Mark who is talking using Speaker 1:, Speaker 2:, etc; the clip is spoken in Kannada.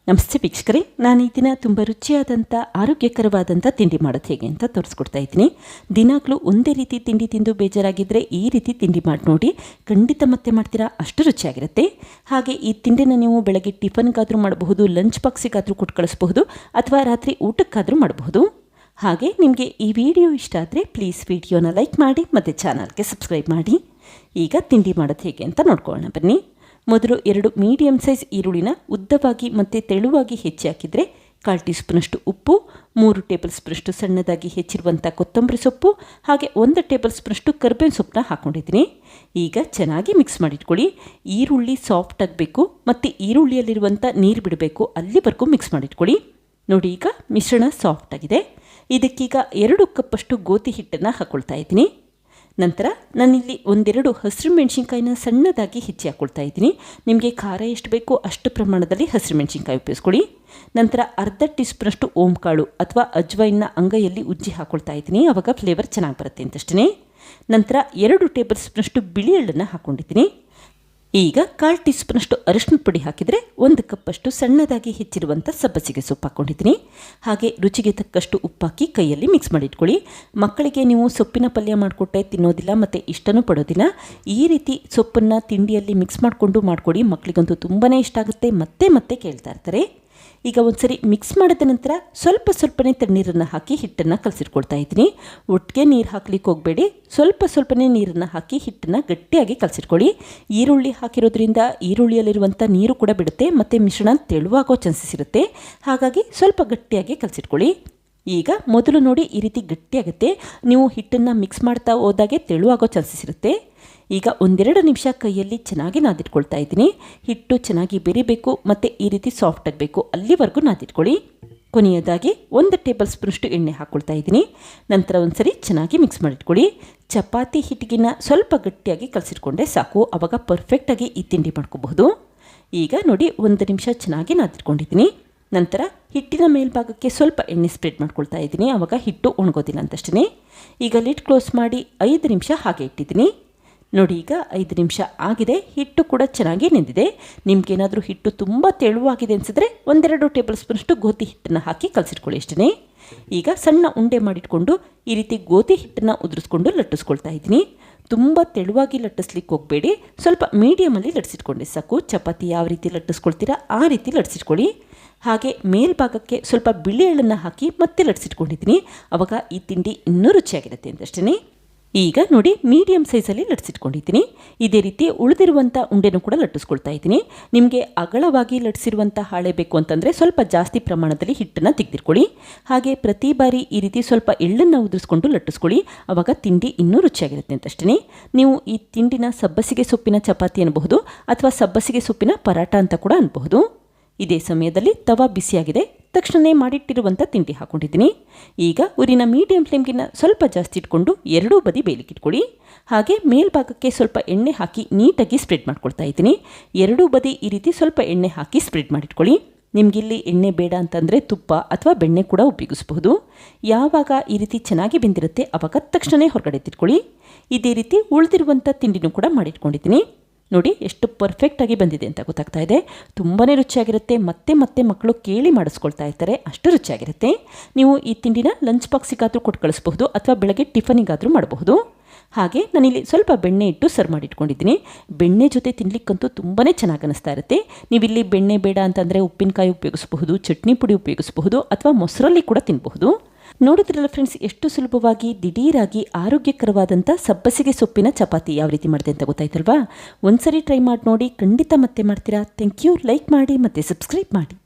Speaker 1: ನಮಸ್ತೆ ವೀಕ್ಷಕರೇ, ನಾನು ಈ ದಿನ ತುಂಬ ರುಚಿಯಾದಂಥ ಆರೋಗ್ಯಕರವಾದಂಥ ತಿಂಡಿ ಮಾಡೋದು ಹೇಗೆ ಅಂತ ತೋರಿಸ್ಕೊಡ್ತಾ ಇದ್ದೀನಿ. ದಿನಾಗಲೂ ಒಂದೇ ರೀತಿ ತಿಂಡಿ ತಿಂದು ಬೇಜಾರಾಗಿದ್ದರೆ ಈ ರೀತಿ ತಿಂಡಿ ಮಾಡಿ ನೋಡಿ, ಖಂಡಿತ ಮತ್ತೆ ಮಾಡ್ತೀರಾ, ಅಷ್ಟು ರುಚಿಯಾಗಿರುತ್ತೆ. ಹಾಗೆ ಈ ತಿಂಡಿನ ನೀವು ಬೆಳಗ್ಗೆ ಟಿಫನ್ಗಾದರೂ ಮಾಡಬಹುದು, ಲಂಚ್ ಬಾಕ್ಸಿಗಾದರೂ ಕೊಟ್ಟು ಕಳಿಸಬಹುದು, ಅಥವಾ ರಾತ್ರಿ ಊಟಕ್ಕಾದರೂ ಮಾಡಬಹುದು. ಹಾಗೆ ನಿಮಗೆ ಈ ವಿಡಿಯೋ ಇಷ್ಟ ಆದರೆ ಪ್ಲೀಸ್ ವಿಡಿಯೋನ ಲೈಕ್ ಮಾಡಿ ಮತ್ತು ಚಾನಲ್ಗೆ ಸಬ್ಸ್ಕ್ರೈಬ್ ಮಾಡಿ. ಈಗ ತಿಂಡಿ ಮಾಡೋದು ಹೇಗೆ ಅಂತ ನೋಡ್ಕೊಳ್ಳೋಣ ಬನ್ನಿ. ಮೊದಲು 2 ಮೀಡಿಯಮ್ ಸೈಜ್ ಈರುಳ್ಳಿನ ಉದ್ದವಾಗಿ ಮತ್ತು ತೆಳುವಾಗಿ ಹೆಚ್ಚಿ ಹಾಕಿದರೆ 1/4 ಟೀ ಸ್ಪೂನಷ್ಟು ಉಪ್ಪು, 3 ಟೇಬಲ್ ಸ್ಪೂನಷ್ಟು ಸಣ್ಣದಾಗಿ ಹೆಚ್ಚಿರುವಂಥ ಕೊತ್ತಂಬರಿ ಸೊಪ್ಪು, ಹಾಗೆ 1 ಟೇಬಲ್ ಸ್ಪೂನಷ್ಟು ಕರಿಬೇವಿನ ಸೊಪ್ಪನ್ನ ಹಾಕ್ಕೊಂಡಿದ್ದೀನಿ. ಈಗ ಚೆನ್ನಾಗಿ ಮಿಕ್ಸ್ ಮಾಡಿಟ್ಕೊಳ್ಳಿ. ಈರುಳ್ಳಿ ಸಾಫ್ಟ್ ಆಗಬೇಕು ಮತ್ತು ಈರುಳ್ಳಿಯಲ್ಲಿರುವಂಥ ನೀರು ಬಿಡಬೇಕು, ಅಲ್ಲಿವರೆಗೂ ಮಿಕ್ಸ್ ಮಾಡಿಟ್ಕೊಳ್ಳಿ. ನೋಡಿ, ಈಗ ಮಿಶ್ರಣ ಸಾಫ್ಟ್ ಆಗಿದೆ. ಇದಕ್ಕೀಗ 2 ಕಪ್ಪಷ್ಟು ಗೋಧಿ ಹಿಟ್ಟನ್ನು ಹಾಕ್ಕೊಳ್ತಾ ಇದ್ದೀನಿ. ನಂತರ ನಾನಿಲ್ಲಿ 1-2 ಹಸಿರು ಮೆಣಸಿನ್ಕಾಯಿನ ಸಣ್ಣದಾಗಿ ಹೆಚ್ಚಿ ಹಾಕ್ಕೊಳ್ತಾ ಇದ್ದೀನಿ. ನಿಮಗೆ ಖಾರ ಎಷ್ಟು ಬೇಕೋ ಅಷ್ಟು ಪ್ರಮಾಣದಲ್ಲಿ ಹಸಿರು ಮೆಣಸಿನ್ಕಾಯಿ ಉಪಯೋಗಿಸ್ಕೊಳ್ಳಿ. ನಂತರ ಅರ್ಧ ಟೀ ಸ್ಪೂನಷ್ಟು ಓಂಕಾಳು ಅಥವಾ ಅಜ್ವೈನ್ನ ಅಂಗೈಯಲ್ಲಿ ಉಜ್ಜಿ ಹಾಕ್ಕೊಳ್ತಾ ಇದ್ದೀನಿ, ಆವಾಗ ಫ್ಲೇವರ್ ಚೆನ್ನಾಗಿ ಬರುತ್ತೆ ಅಂತಷ್ಟೇ. ನಂತರ 2 ಟೇಬಲ್ ಸ್ಪೂನಷ್ಟು ಬಿಳಿ ಎಳ್ಳನ್ನು ಹಾಕ್ಕೊಂಡಿದ್ದೀನಿ. ಈಗ 1/4 ಟೀ ಸ್ಪೂನಷ್ಟು ಅರಿಶಿನ ಪುಡಿ ಹಾಕಿದರೆ 1 ಕಪ್ಪಷ್ಟು ಸಣ್ಣದಾಗಿ ಹೆಚ್ಚಿರುವಂಥ ಸಬ್ಬಸಿಗೆ ಸೊಪ್ಪು ಹಾಕ್ಕೊಂಡಿದ್ದೀನಿ. ಹಾಗೆ ರುಚಿಗೆ ತಕ್ಕಷ್ಟು ಉಪ್ಪಾಕಿ ಕೈಯಲ್ಲಿ ಮಿಕ್ಸ್ ಮಾಡಿಟ್ಕೊಳ್ಳಿ. ಮಕ್ಕಳಿಗೆ ನೀವು ಸೊಪ್ಪಿನ ಪಲ್ಯ ಮಾಡಿಕೊಟ್ಟೆ ತಿನ್ನೋದಿಲ್ಲ ಮತ್ತು ಇಷ್ಟನೂ ಪಡೋದಿಲ್ಲ. ಈ ರೀತಿ ಸೊಪ್ಪನ್ನು ತಿಂಡಿಯಲ್ಲಿ ಮಿಕ್ಸ್ ಮಾಡಿಕೊಂಡು ಮಾಡಿಕೊಡಿ, ಮಕ್ಕಳಿಗಂತೂ ತುಂಬಾ ಇಷ್ಟ ಆಗುತ್ತೆ, ಮತ್ತೆ ಮತ್ತೆ ಕೇಳ್ತಾ ಇರ್ತಾರೆ. ಈಗ ಒಂದ್ಸರಿ ಮಿಕ್ಸ್ ಮಾಡಿದ ನಂತರ ಸ್ವಲ್ಪನೇ ತಣ್ಣೀರನ್ನು ಹಾಕಿ ಹಿಟ್ಟನ್ನು ಕಲಸಿಟ್ಕೊಳ್ತಾ ಇದ್ದೀನಿ. ಒಟ್ಟಿಗೆ ನೀರು ಹಾಕ್ಲಿಕ್ಕೆ ಹೋಗಬೇಡಿ, ಸ್ವಲ್ಪನೇ ನೀರನ್ನು ಹಾಕಿ ಹಿಟ್ಟನ್ನು ಗಟ್ಟಿಯಾಗಿ ಕಲಸಿಟ್ಕೊಳ್ಳಿ. ಈರುಳ್ಳಿ ಹಾಕಿರೋದ್ರಿಂದ ಈರುಳ್ಳಿಯಲ್ಲಿರುವಂಥ ನೀರು ಕೂಡ ಬಿಡುತ್ತೆ ಮತ್ತು ಮಿಶ್ರಣ ತೆಳುವಾಗೋ ಚಾನ್ಸಸ್ ಇರುತ್ತೆ. ಹಾಗಾಗಿ ಸ್ವಲ್ಪ ಗಟ್ಟಿಯಾಗಿ ಕಲಸಿಟ್ಕೊಳ್ಳಿ. ಈಗ ಮೊದಲು ನೋಡಿ, ಈ ರೀತಿ ಗಟ್ಟಿಯಾಗುತ್ತೆ. ನೀವು ಹಿಟ್ಟನ್ನು ಮಿಕ್ಸ್ ಮಾಡ್ತಾ ಹೋದಾಗೆ ತೆಳುವಾಗೋ ಚಾನ್ಸಸ್ ಇರುತ್ತೆ. ಈಗ 1-2 ನಿಮಿಷ ಕೈಯಲ್ಲಿ ಚೆನ್ನಾಗಿ ನಾದಿಟ್ಕೊಳ್ತಾ ಇದ್ದೀನಿ. ಹಿಟ್ಟು ಚೆನ್ನಾಗಿ ಬೆರಿಬೇಕು ಮತ್ತು ಈ ರೀತಿ ಸಾಫ್ಟ್ ಆಗಬೇಕು, ಅಲ್ಲಿವರೆಗೂ ನಾದಿಟ್ಕೊಳ್ಳಿ. ಕೊನೆಯದಾಗಿ 1 ಟೇಬಲ್ ಸ್ಪೂನಷ್ಟು ಎಣ್ಣೆ ಹಾಕ್ಕೊಳ್ತಾ ಇದ್ದೀನಿ. ನಂತರ ಒಂದ್ಸರಿ ಚೆನ್ನಾಗಿ ಮಿಕ್ಸ್ ಮಾಡಿಟ್ಕೊಳ್ಳಿ. ಚಪಾತಿ ಹಿಟ್ಟಿಗಿನ ಸ್ವಲ್ಪ ಗಟ್ಟಿಯಾಗಿ ಕಲಸಿಟ್ಕೊಂಡ್ರೆ ಸಾಕು, ಆವಾಗ ಪರ್ಫೆಕ್ಟಾಗಿ ಈ ತಿಂಡಿ ಮಾಡ್ಕೋಬಹುದು. ಈಗ ನೋಡಿ, 1 ನಿಮಿಷ ಚೆನ್ನಾಗಿ ನಾದಿಟ್ಕೊಂಡಿದ್ದೀನಿ. ನಂತರ ಹಿಟ್ಟಿನ ಮೇಲ್ಭಾಗಕ್ಕೆ ಸ್ವಲ್ಪ ಎಣ್ಣೆ ಸ್ಪ್ರೆಡ್ ಮಾಡ್ಕೊಳ್ತಾ ಇದ್ದೀನಿ, ಆವಾಗ ಹಿಟ್ಟು ಒಣಗೋದಿಲ್ಲ ಅಂತಷ್ಟೇ. ಈಗ ಲಿಡ್ ಕ್ಲೋಸ್ ಮಾಡಿ 5 ನಿಮಿಷ ಹಾಗೆ ಇಟ್ಟಿದ್ದೀನಿ. ನೋಡಿ, ಈಗ 5 ನಿಮಿಷ ಆಗಿದೆ. ಹಿಟ್ಟು ಕೂಡ ಚೆನ್ನಾಗಿ ನೆಂದಿದೆ. ನಿಮಗೇನಾದರೂ ಹಿಟ್ಟು ತುಂಬ ತೆಳುವಾಗಿದೆ ಅನಿಸಿದ್ರೆ 1-2 ಟೇಬಲ್ ಸ್ಪೂನಷ್ಟು ಗೋಧಿ ಹಿಟ್ಟನ್ನು ಹಾಕಿ ಕಲಸಿಟ್ಕೊಳ್ಳಿ ಅಷ್ಟೇ. ಈಗ ಸಣ್ಣ ಉಂಡೆ ಮಾಡಿಟ್ಕೊಂಡು ಈ ರೀತಿ ಗೋಧಿ ಹಿಟ್ಟನ್ನು ಉದುರಿಸ್ಕೊಂಡು ಲಟ್ಟಿಸ್ಕೊಳ್ತಾ ಇದ್ದೀನಿ. ತುಂಬ ತೆಳುವಾಗಿ ಲಟ್ಟಿಸ್ಲಿಕ್ಕೆ ಹೋಗಬೇಡಿ, ಸ್ವಲ್ಪ ಮೀಡಿಯಮಲ್ಲಿ ಲಟ್ಟಿಸಿಟ್ಕೊಂಡೆ ಸಾಕು. ಚಪಾತಿ ಯಾವ ರೀತಿ ಲಟ್ಟಿಸ್ಕೊಳ್ತೀರಾ ಆ ರೀತಿ ಲಟ್ಟಿಸಿಟ್ಕೊಳ್ಳಿ. ಹಾಗೆ ಮೇಲ್ಭಾಗಕ್ಕೆ ಸ್ವಲ್ಪ ಬಿಳಿ ಎಳ್ಳನ್ನು ಹಾಕಿ ಮತ್ತೆ ಲಟ್ಟಿಸಿಟ್ಕೊಂಡಿದ್ದೀನಿ, ಆವಾಗ ಈ ತಿಂಡಿ ಇನ್ನೂ ರುಚಿಯಾಗಿರುತ್ತೆ ಅಂತಷ್ಟೇ. ಈಗ ನೋಡಿ, ಮೀಡಿಯಮ್ ಸೈಜಲ್ಲಿ ಲಟ್ಟಿಸಿಟ್ಕೊಂಡಿದ್ದೀನಿ. ಇದೇ ರೀತಿ ಉಳಿದಿರುವಂಥ ಉಂಡೆನೂ ಕೂಡ ಲಟ್ಟಿಸ್ಕೊಳ್ತಾ ಇದ್ದೀನಿ. ನಿಮಗೆ ಅಗಲವಾಗಿ ಲಟ್ಟಿಸಿರುವಂಥ ಹಾಳೆ ಬೇಕು ಅಂತಂದರೆ ಸ್ವಲ್ಪ ಜಾಸ್ತಿ ಪ್ರಮಾಣದಲ್ಲಿ ಹಿಟ್ಟನ್ನು ತೆಗೆದಿಟ್ಕೊಳ್ಳಿ. ಹಾಗೆ ಪ್ರತಿ ಬಾರಿ ಈ ರೀತಿ ಸ್ವಲ್ಪ ಎಳ್ಳನ್ನು ಉದುರಿಸ್ಕೊಂಡು ಲಟ್ಟಿಸ್ಕೊಳ್ಳಿ, ಆವಾಗ ತಿಂಡಿ ಇನ್ನೂ ರುಚಿಯಾಗಿರುತ್ತೆ ಅಂತಷ್ಟೇ. ನೀವು ಈ ತಿಂಡಿನ ಸಬ್ಬಸಿಗೆ ಸೊಪ್ಪಿನ ಚಪಾತಿ ಅನ್ನಬಹುದು ಅಥವಾ ಸಬ್ಬಸಿಗೆ ಸೊಪ್ಪಿನ ಪರಾಟ ಅಂತ ಕೂಡ ಅನ್ಬಹುದು. ಇದೇ ಸಮಯದಲ್ಲಿ ತವಾ ಬಿಸಿಯಾಗಿದೆ, ತಕ್ಷಣ ಮಾಡಿಟ್ಟಿರುವಂಥ ತಿಂಡಿ ಹಾಕ್ಕೊಂಡಿದ್ದೀನಿ. ಈಗ ಊರಿನ ಮೀಡಿಯಂ ಫ್ಲೇಮ್ಗಿನ್ನ ಸ್ವಲ್ಪ ಜಾಸ್ತಿ ಇಟ್ಕೊಂಡು 2 ಬದಿ ಬೇಯಲಿಕ್ಕೆ ಇಟ್ಕೊಳ್ಳಿ. ಹಾಗೆ ಮೇಲ್ಭಾಗಕ್ಕೆ ಸ್ವಲ್ಪ ಎಣ್ಣೆ ಹಾಕಿ ನೀಟಾಗಿ ಸ್ಪ್ರೆಡ್ ಮಾಡ್ಕೊಳ್ತಾ ಇದ್ದೀನಿ. 2 ಬದಿ ಈ ರೀತಿ ಸ್ವಲ್ಪ ಎಣ್ಣೆ ಹಾಕಿ ಸ್ಪ್ರೆಡ್ ಮಾಡಿಟ್ಕೊಳ್ಳಿ. ನಿಮಗಿಲ್ಲಿ ಎಣ್ಣೆ ಬೇಡ ಅಂತಂದರೆ ತುಪ್ಪ ಅಥವಾ ಬೆಣ್ಣೆ ಕೂಡ ಉಪಯೋಗಿಸಬಹುದು. ಯಾವಾಗ ಈ ರೀತಿ ಚೆನ್ನಾಗಿ ಬೆಂದಿರುತ್ತೆ ಆವಾಗ ತಕ್ಷಣ ಹೊರಗಡೆ ತಿಟ್ಕೊಳ್ಳಿ. ಇದೇ ರೀತಿ ಉಳಿದಿರುವಂಥ ತಿಂಡಿನೂ ಕೂಡ ಮಾಡಿಟ್ಕೊಂಡಿದ್ದೀನಿ. ನೋಡಿ, ಎಷ್ಟು ಪರ್ಫೆಕ್ಟಾಗಿ ಬಂದಿದೆ ಅಂತ ಗೊತ್ತಾಗ್ತಾ ಇದೆ. ತುಂಬಾ ರುಚಿಯಾಗಿರುತ್ತೆ, ಮತ್ತೆ ಮತ್ತೆ ಮಕ್ಕಳು ಕೇಳಿ ಮಾಡಿಸ್ಕೊಳ್ತಾ ಇರ್ತಾರೆ, ಅಷ್ಟು ರುಚಿಯಾಗಿರುತ್ತೆ. ನೀವು ಈ ತಿಂಡಿನ ಲಂಚ್ ಬಾಕ್ಸಿಗಾದರೂ ಕೊಟ್ಟು ಕಳಿಸಬಹುದು ಅಥವಾ ಬೆಳಗ್ಗೆ ಟಿಫನಿಗಾದರೂ ಮಾಡಬಹುದು. ಹಾಗೆ ನಾನಿಲ್ಲಿ ಸ್ವಲ್ಪ ಬೆಣ್ಣೆ ಇಟ್ಟು ಸರ್ವ್ ಮಾಡಿಟ್ಕೊಂಡಿದ್ದೀನಿ. ಬೆಣ್ಣೆ ಜೊತೆ ತಿನ್ನಲಿಕ್ಕಂತೂ ತುಂಬಾ ಚೆನ್ನಾಗಿ ಅನ್ನಿಸ್ತಾ ಇರುತ್ತೆ. ನೀವಿಲ್ಲಿ ಬೆಣ್ಣೆ ಬೇಡ ಅಂತಂದರೆ ಉಪ್ಪಿನಕಾಯಿ ಉಪಯೋಗಿಸಬಹುದು, ಚಟ್ನಿ ಪುಡಿ ಉಪಯೋಗಿಸಬಹುದು ಅಥವಾ ಮೊಸರಲ್ಲಿ ಕೂಡ ತಿನ್ನಬಹುದು. ನೋಡಿದ್ರಲ್ಲ ಫ್ರೆಂಡ್ಸ್, ಎಷ್ಟು ಸುಲಭವಾಗಿ ದಿಢೀರಾಗಿ ಆರೋಗ್ಯಕರವಾದಂಥ ಸಬ್ಬಸಿಗೆ ಸೊಪ್ಪಿನ ಚಪಾತಿ ಯಾವ ರೀತಿ ಮಾಡಿದೆ ಅಂತ ಗೊತ್ತಾಯ್ತಲ್ವಾ? ಒಂದ್ಸರಿ ಟ್ರೈ ಮಾಡಿ ನೋಡಿ, ಖಂಡಿತ ಮತ್ತೆ ಮಾಡ್ತೀರಾ. Thank you. ಲೈಕ್ ಮಾಡಿ ಮತ್ತು ಸಬ್ಸ್ಕ್ರೈಬ್ ಮಾಡಿ.